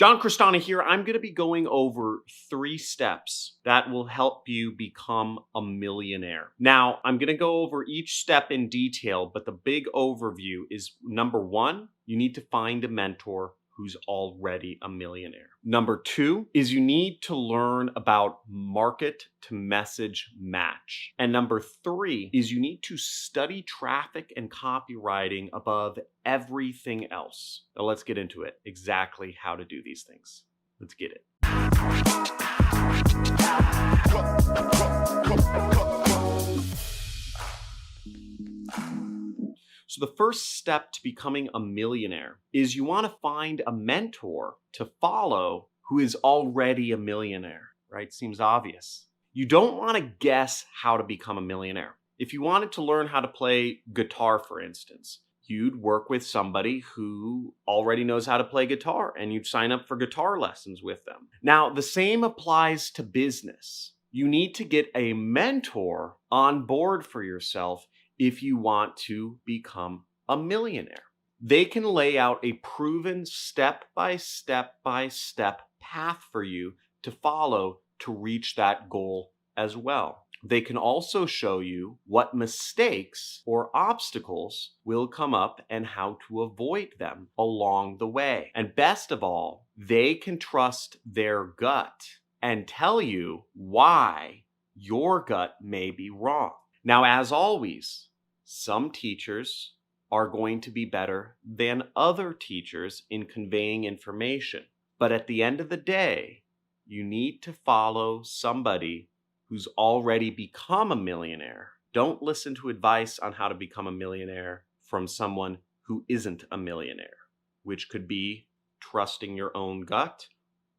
John Crestani here. I'm going to be going over 3 steps that will help you become a millionaire. Now, I'm going to go over each step in detail, but the big overview is number 1, you need to find a mentor who's already a millionaire. Number 2 is you need to learn about market to message match. And number 3 is you need to study traffic and copywriting above everything else. Now let's get into it. Exactly how to do these things. Let's get it. So the first step to becoming a millionaire is you want to find a mentor to follow who is already a millionaire, right? Seems obvious. You don't want to guess how to become a millionaire. If you wanted to learn how to play guitar, for instance, you'd work with somebody who already knows how to play guitar and you'd sign up for guitar lessons with them. Now, the same applies to business. You need to get a mentor on board for yourself if you want to become a millionaire. They can lay out a proven step-by-step path for you to follow to reach that goal as well. They can also show you what mistakes or obstacles will come up and how to avoid them along the way. And best of all, they can trust their gut and tell you why your gut may be wrong. Now, as always, some teachers are going to be better than other teachers in conveying information. But at the end of the day, you need to follow somebody who's already become a millionaire. Don't listen to advice on how to become a millionaire from someone who isn't a millionaire, which could be trusting your own gut,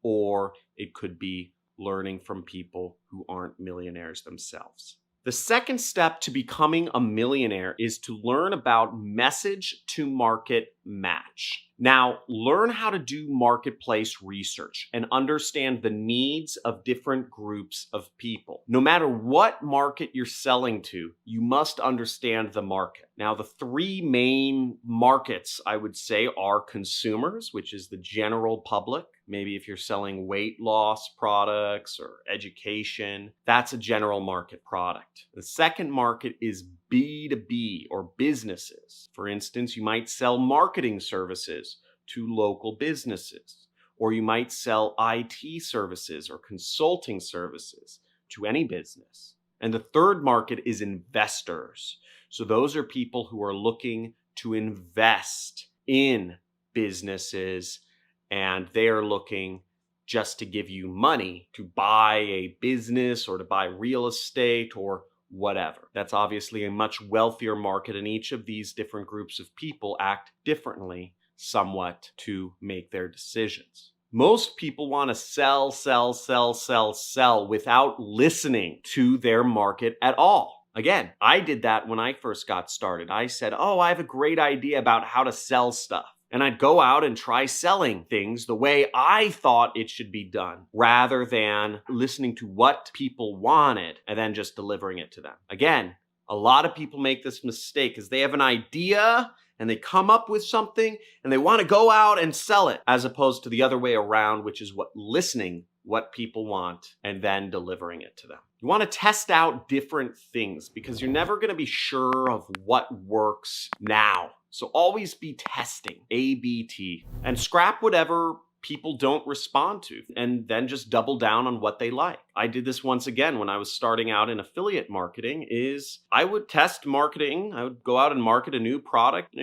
or it could be learning from people who aren't millionaires themselves. The second step to becoming a millionaire is to learn about message to market match. Now, learn how to do marketplace research and understand the needs of different groups of people. No matter what market you're selling to, you must understand the market. Now, the 3 main markets I would say are consumers, which is the general public. Maybe if you're selling weight loss products or education, that's a general market product. The second market is B2B or businesses. For instance, you might sell marketing services to local businesses, or you might sell IT services or consulting services to any business. And the third market is investors. So those are people who are looking to invest in businesses, and they are looking just to give you money to buy a business or to buy real estate or whatever. That's obviously a much wealthier market, and each of these different groups of people act differently somewhat to make their decisions. Most people want to sell without listening to their market at all. Again, I did that when I first got started. I said, I have a great idea about how to sell stuff. And I'd go out and try selling things the way I thought it should be done, rather than listening to what people wanted and then just delivering it to them. Again, a lot of people make this mistake because they have an idea and they come up with something and they want to go out and sell it, as opposed to the other way around, which is listening what people want and then delivering it to them. You want to test out different things because you're never going to be sure of what works now. So always be testing, A/B/T, and scrap whatever people don't respond to and then just double down on what they like. I did this once again when I was starting out in affiliate marketing. I would test marketing. I would go out and market a new product,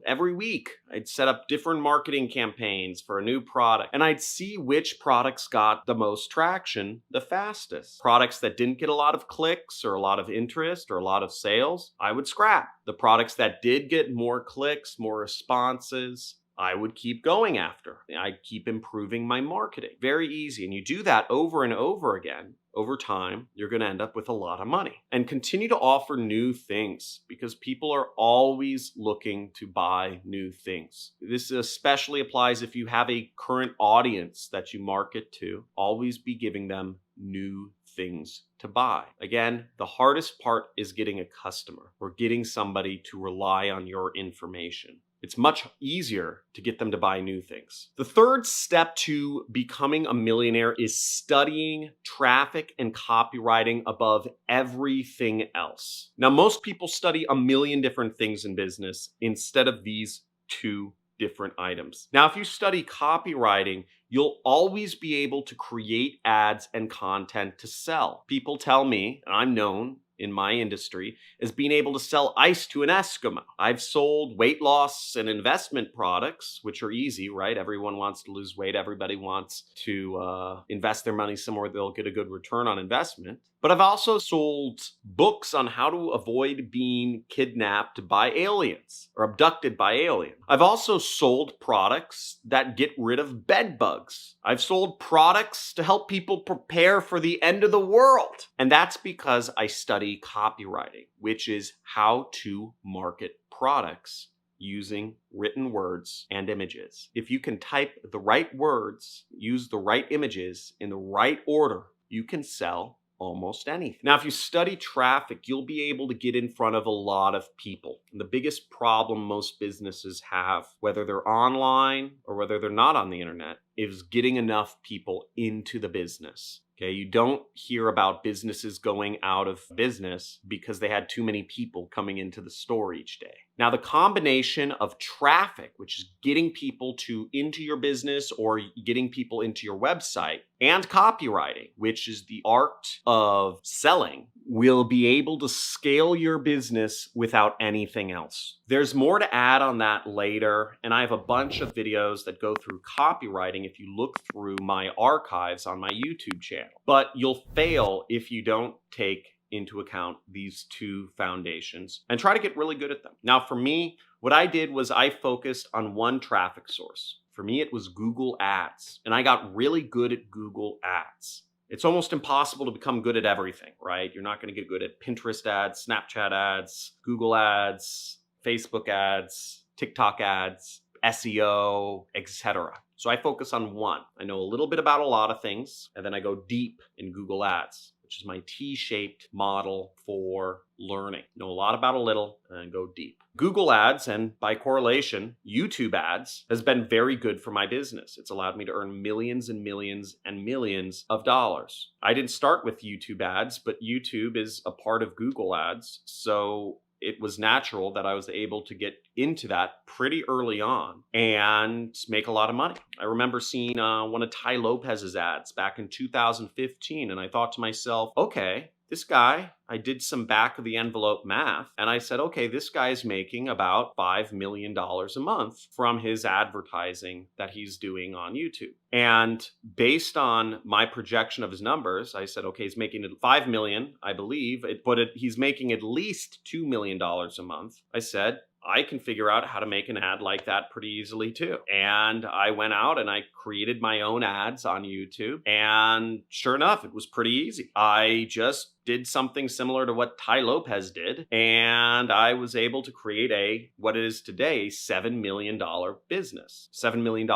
every week. I'd set up different marketing campaigns for a new product, and I'd see which products got the most traction the fastest. Products that didn't get a lot of clicks or a lot of interest or a lot of sales, I would scrap. The products that did get more clicks, more responses, I would keep going after. I'd keep improving my marketing. Very easy. And you do that over and over again. Over time, you're going to end up with a lot of money. And continue to offer new things because people are always looking to buy new things. This especially applies if you have a current audience that you market to. Always be giving them new things to buy. Again, the hardest part is getting a customer or getting somebody to rely on your information. It's much easier to get them to buy new things. The third step to becoming a millionaire is studying traffic and copywriting above everything else. Now, most people study a million different things in business instead of these two different items. Now, if you study copywriting, you'll always be able to create ads and content to sell. People tell me, and I'm known in my industry, as being able to sell ice to an Eskimo. I've sold weight loss and investment products, which are easy, right? Everyone wants to lose weight. Everybody wants to invest their money somewhere they'll get a good return on investment. But I've also sold books on how to avoid being kidnapped by aliens or abducted by aliens. I've also sold products that get rid of bed bugs. I've sold products to help people prepare for the end of the world. And that's because I study copywriting, which is how to market products using written words and images. If you can type the right words, use the right images in the right order, you can sell almost anything. Now, if you study traffic, you'll be able to get in front of a lot of people. And the biggest problem most businesses have, whether they're online or whether they're not on the internet, is getting enough people into the business. Okay, you don't hear about businesses going out of business because they had too many people coming into the store each day. Now, the combination of traffic, which is getting people into your business or getting people into your website, and copywriting, which is the art of selling, will be able to scale your business without anything else. There's more to add on that later, and I have a bunch of videos that go through copywriting if you look through my archives on my YouTube channel. But you'll fail if you don't take into account these two foundations and try to get really good at them. Now, for me, what I did was I focused on one traffic source. For me, it was Google Ads, and I got really good at Google Ads. It's almost impossible to become good at everything, right? You're not going to get good at Pinterest ads, Snapchat ads, Google ads, Facebook ads, TikTok ads, SEO, etc. So I focus on one. I know a little bit about a lot of things, and then I go deep in Google Ads, which is my T-shaped model for learning. Know a lot about a little and go deep. Google Ads, and by correlation, YouTube Ads, has been very good for my business. It's allowed me to earn millions and millions and millions of dollars. I didn't start with YouTube Ads, but YouTube is a part of Google Ads, so it was natural that I was able to get into that pretty early on and make a lot of money. I remember seeing one of Tai Lopez's ads back in 2015, and I thought to myself, okay, this guy, I did some back of the envelope math, and I said, okay, this guy's making about $5 million a month from his advertising that he's doing on YouTube. And based on my projection of his numbers, I said, okay, he's making $5 million, I believe, but he's making at least $2 million a month. I said, I can figure out how to make an ad like that pretty easily too. And I went out and I created my own ads on YouTube. And sure enough, it was pretty easy. I just did something similar to what Tai Lopez did. And I was able to create what is today, $7 million business, $7 million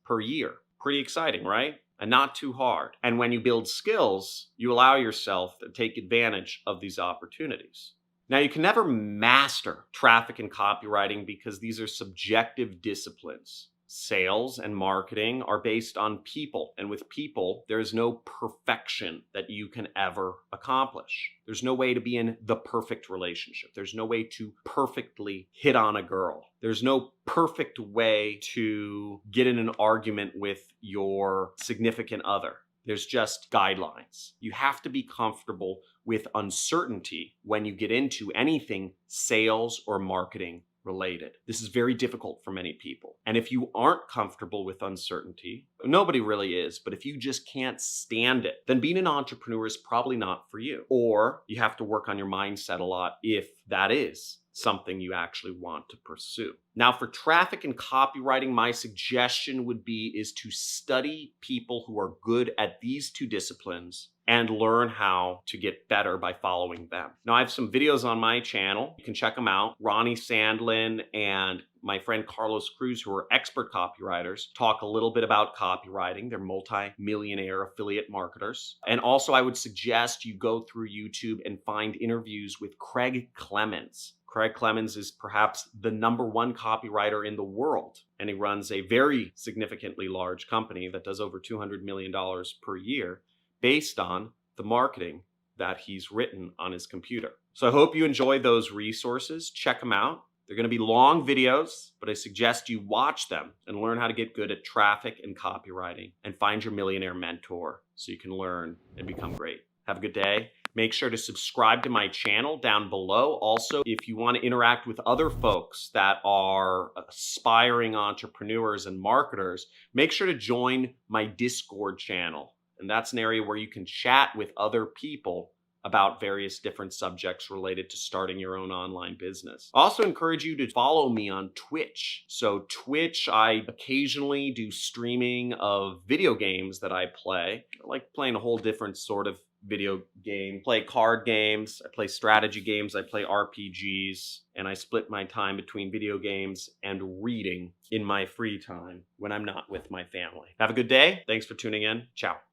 per year. Pretty exciting, right? And not too hard. And when you build skills, you allow yourself to take advantage of these opportunities. Now, you can never master traffic and copywriting because these are subjective disciplines. Sales and marketing are based on people, and with people, there is no perfection that you can ever accomplish. There's no way to be in the perfect relationship. There's no way to perfectly hit on a girl. There's no perfect way to get in an argument with your significant other. There's just guidelines. You have to be comfortable with uncertainty when you get into anything sales or marketing related. This is very difficult for many people. And if you aren't comfortable with uncertainty, nobody really is, but if you just can't stand it, then being an entrepreneur is probably not for you. Or you have to work on your mindset a lot if that is something you actually want to pursue. Now, for traffic and copywriting, my suggestion would be is to study people who are good at these two disciplines and learn how to get better by following them. Now, I have some videos on my channel. You can check them out. Ronnie Sandlin and my friend Carlos Cruz, who are expert copywriters, talk a little bit about copywriting. They're multi-millionaire affiliate marketers. And also, I would suggest you go through YouTube and find interviews with Craig Clemens. Craig Clemens is perhaps the #1 copywriter in the world, and he runs a very significantly large company that does over $200 million per year based on the marketing that he's written on his computer. So I hope you enjoy those resources. Check them out. They're going to be long videos, but I suggest you watch them and learn how to get good at traffic and copywriting and find your millionaire mentor so you can learn and become great. Have a good day. Make sure to subscribe to my channel down below. Also, if you want to interact with other folks that are aspiring entrepreneurs and marketers, make sure to join my Discord channel. And that's an area where you can chat with other people about various different subjects related to starting your own online business. I also encourage you to follow me on Twitch. So Twitch, I occasionally do streaming of video games that I play. I like playing a whole different sort of video game. I play card games, I play strategy games, I play RPGs, and I split my time between video games and reading in my free time when I'm not with my family. Have a good day. Thanks for tuning in. Ciao.